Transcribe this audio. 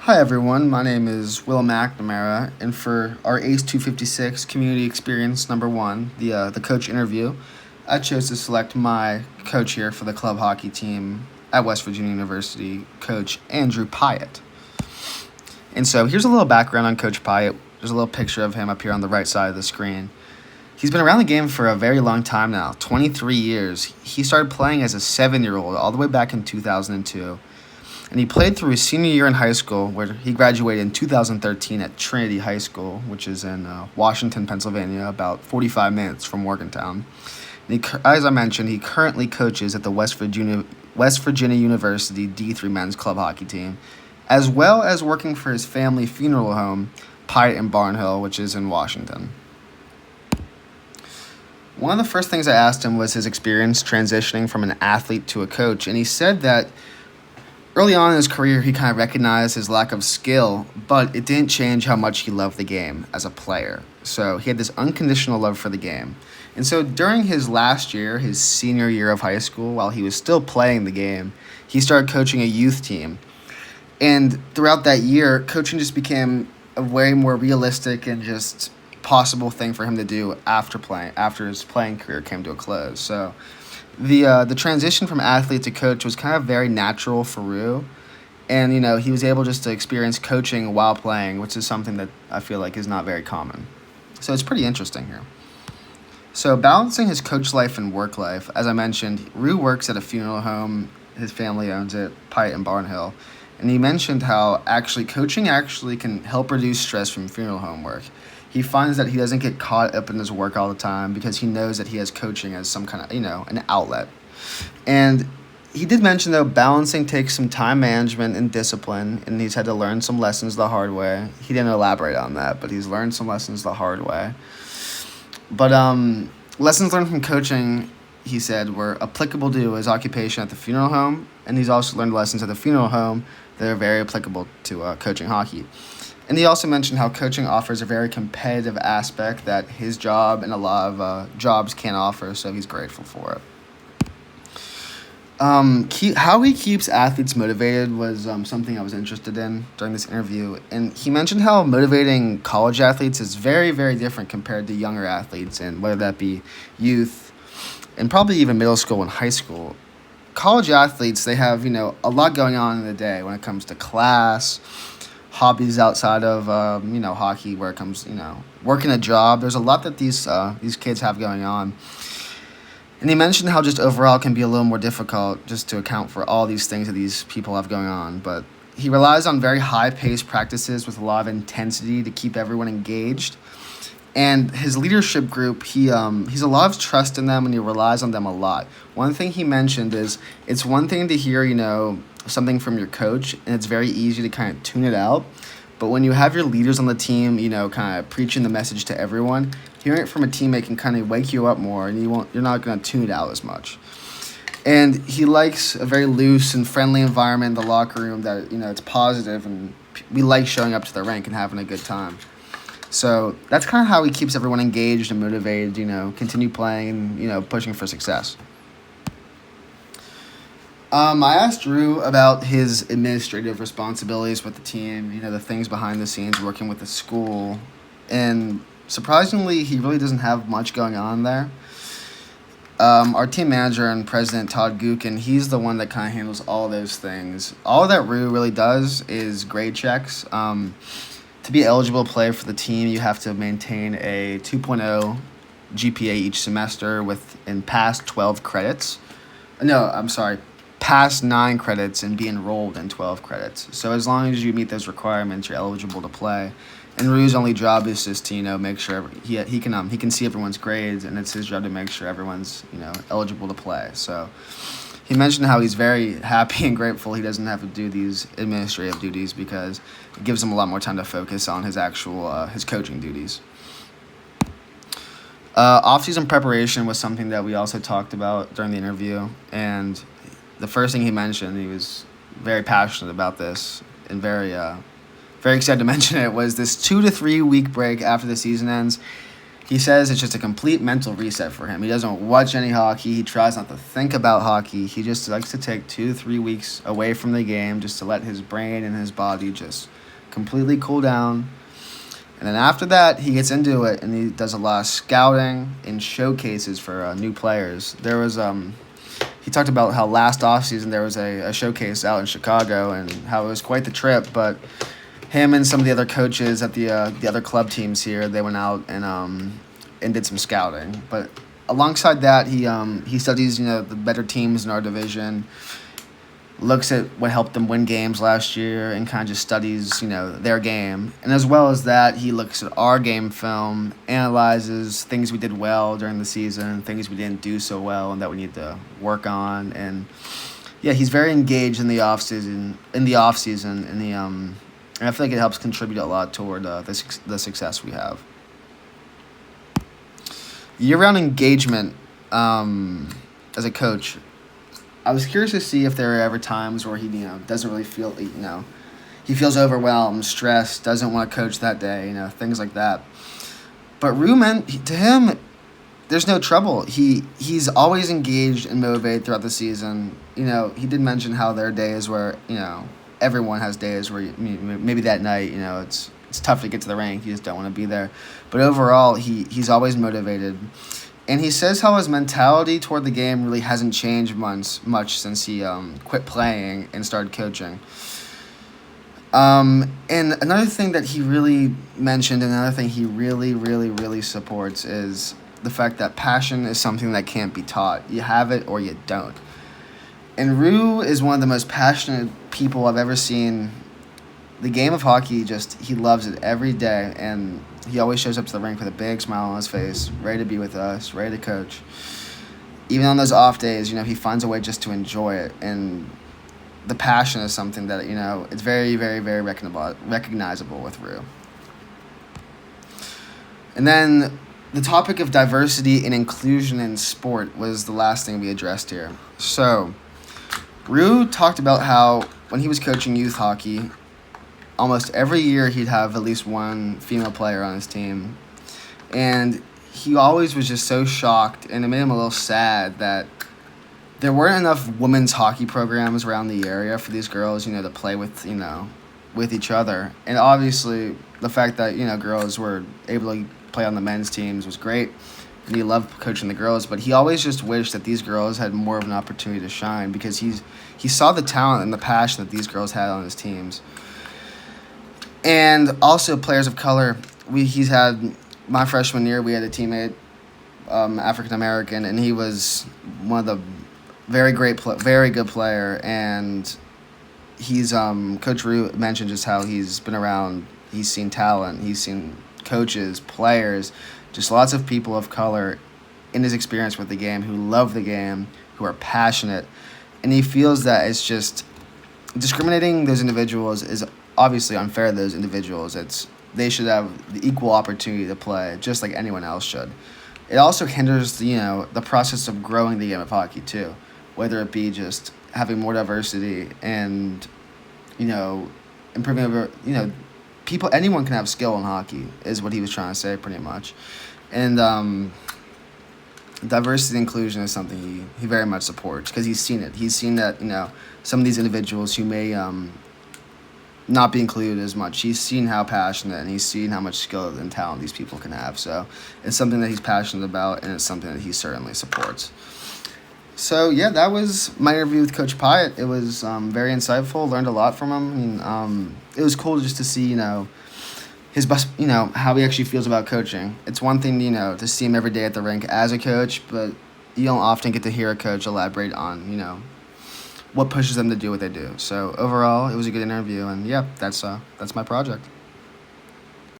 Hi everyone, my name is Will McNamara, and for our ACE 256 Community Experience number one, the coach interview, I chose to select my coach here for the club hockey team at West Virginia University, Coach Andrew Pyatt. And so here's a little background on Coach Pyatt. There's a little picture of him up here on the right side of the screen. He's been around the game for a very long time now, 23 years. He started playing as a 7-year-old all the way back in 2002. And he played through his senior year in high school, where he graduated in 2013 at Trinity High School, which is in Washington, Pennsylvania, about 45 minutes from Morgantown. And as I mentioned, he currently coaches at the West Virginia University D3 men's club hockey team, as well as working for his family funeral home, Pyatt and Barnhill, which is in Washington. One of the first things I asked him was his experience transitioning from an athlete to a coach, and he said that early on in his career, he kind of recognized his lack of skill, but it didn't change how much he loved the game as a player. So he had this unconditional love for the game. And so during his last year, his senior year of high school, while he was still playing the game, he started coaching a youth team. And throughout that year, coaching just became a way more realistic and just possible thing for him to do after his playing career came to a close. So the transition from athlete to coach was kind of very natural for Rue, and he was able just to experience coaching while playing, which is something that I feel like is not very common. So it's pretty interesting here. So balancing his coach life and work life, as I mentioned, Rue works at a funeral home. His family owns it, Pyatt and Barnhill, and he mentioned how coaching can help reduce stress from funeral home work. He finds that he doesn't get caught up in his work all the time because he knows that he has coaching as some kind of, an outlet. And he did mention, though, balancing takes some time management and discipline, and he's had to learn some lessons the hard way. He didn't elaborate on that, but he's learned some lessons the hard way. But lessons learned from coaching, he said, were applicable to his occupation at the funeral home, and he's also learned lessons at the funeral home that are very applicable to coaching hockey. And he also mentioned how coaching offers a very competitive aspect that his job and a lot of jobs can't offer, so he's grateful for it. How he keeps athletes motivated was something I was interested in during this interview. And he mentioned how motivating college athletes is very, very different compared to younger athletes, and whether that be youth and probably even middle school and high school. College athletes, they have, a lot going on in the day when it comes to class, hobbies outside of hockey, where it comes working a job. There's a lot that these kids have going on, and he mentioned how just overall it can be a little more difficult just to account for all these things that these people have going on. But he relies on very high-paced practices with a lot of intensity to keep everyone engaged. And his leadership group, he's a lot of trust in them, and he relies on them a lot. One thing he mentioned is it's one thing to hear something from your coach, and it's very easy to kind of tune it out. But when you have your leaders on the team, kind of preaching the message to everyone, hearing it from a teammate can kind of wake you up more, and you're not going to tune it out as much. And he likes a very loose and friendly environment in the locker room that, it's positive, and we like showing up to the rink and having a good time. So that's kind of how he keeps everyone engaged and motivated, continue playing and, pushing for success. I asked Rue about his administrative responsibilities with the team, the things behind the scenes, working with the school, and surprisingly, he really doesn't have much going on there. Our team manager and president, Todd Gookin, he's the one that kind of handles all those things. All that Rue really does is grade checks. To be eligible to play for the team, you have to maintain a 2.0 GPA each semester and pass 12 credits. Pass 9 credits and be enrolled in 12 credits. So as long as you meet those requirements, you're eligible to play. And Rue's only job is just to make sure he can see everyone's grades, and it's his job to make sure everyone's eligible to play. So he mentioned how he's very happy and grateful he doesn't have to do these administrative duties because it gives him a lot more time to focus on his actual his coaching duties. Off-season preparation was something that we also talked about during the interview, and the first thing he mentioned, he was very passionate about this and very excited to mention it, was this 2 to 3 week break after the season ends. He says it's just a complete mental reset for him. He doesn't watch any hockey. He tries not to think about hockey. He just likes to take 2, 3 weeks away from the game just to let his brain and his body just completely cool down. And then after that, he gets into it and he does a lot of scouting and showcases for new players. He talked about how last offseason there was a showcase out in Chicago and how it was quite the trip, but him and some of the other coaches at the other club teams here, they went out and did some scouting. But alongside that, he studies the better teams in our division, looks at what helped them win games last year, and kind of just studies their game. And as well as that, he looks at our game film, analyzes things we did well during the season, things we didn't do so well, and that we need to work on. And yeah, he's very engaged in the off season, and I feel like it helps contribute a lot toward the success we have. Year-round engagement as a coach. I was curious to see if there are ever times where he doesn't really feel he feels overwhelmed, stressed, doesn't want to coach that day, things like that. But Rumen, to him, there's no trouble. He's always engaged and motivated throughout the season. He did mention how there are days where everyone has days where maybe that night it's tough to get to the rink. You just don't want to be there. But overall, he's always motivated. And he says how his mentality toward the game really hasn't changed much since he quit playing and started coaching. And another thing that he really mentioned, and another thing he really, really, really supports is the fact that passion is something that can't be taught. You have it or you don't. And Rue is one of the most passionate people I've ever seen. The game of hockey, he loves it every day, and he always shows up to the rink with a big smile on his face, ready to be with us, ready to coach. Even on those off days, he finds a way just to enjoy it, and the passion is something that, it's very, very, very recognizable with Rue. And then the topic of diversity and inclusion in sport was the last thing we addressed here. So Rue talked about how when he was coaching youth hockey, almost every year he'd have at least one female player on his team. And he always was just so shocked, and it made him a little sad that there weren't enough women's hockey programs around the area for these girls, to play with each other. And obviously the fact that, girls were able to play on the men's teams was great. And he loved coaching the girls, but he always just wished that these girls had more of an opportunity to shine because he saw the talent and the passion that these girls had on his teams. And also players of color. He's had my freshman year. We had a teammate, African American, and he was one of the very good player. And he's Coach Rue mentioned just how he's been around. He's seen talent. He's seen coaches, players, just lots of people of color in his experience with the game who love the game, who are passionate, and he feels that it's just discriminating those individuals is obviously unfair to those individuals. They should have the equal opportunity to play, just like anyone else should. It also hinders the process of growing the game of hockey too, whether it be just having more diversity and improving over anyone can have skill in hockey is what he was trying to say pretty much. And diversity and inclusion is something he very much supports because he's seen it. He's seen that some of these individuals who may not be included as much. He's seen how passionate and he's seen how much skill and talent these people can have. So it's something that he's passionate about, and it's something that he certainly supports. So yeah, that was my interview with Coach Pyatt. It was very insightful. Learned a lot from him. It was cool just to see his how he actually feels about coaching. It's one thing to see him every day at the rink as a coach, but you don't often get to hear a coach elaborate on what pushes them to do what they do. So overall, it was a good interview, and yeah, that's my project.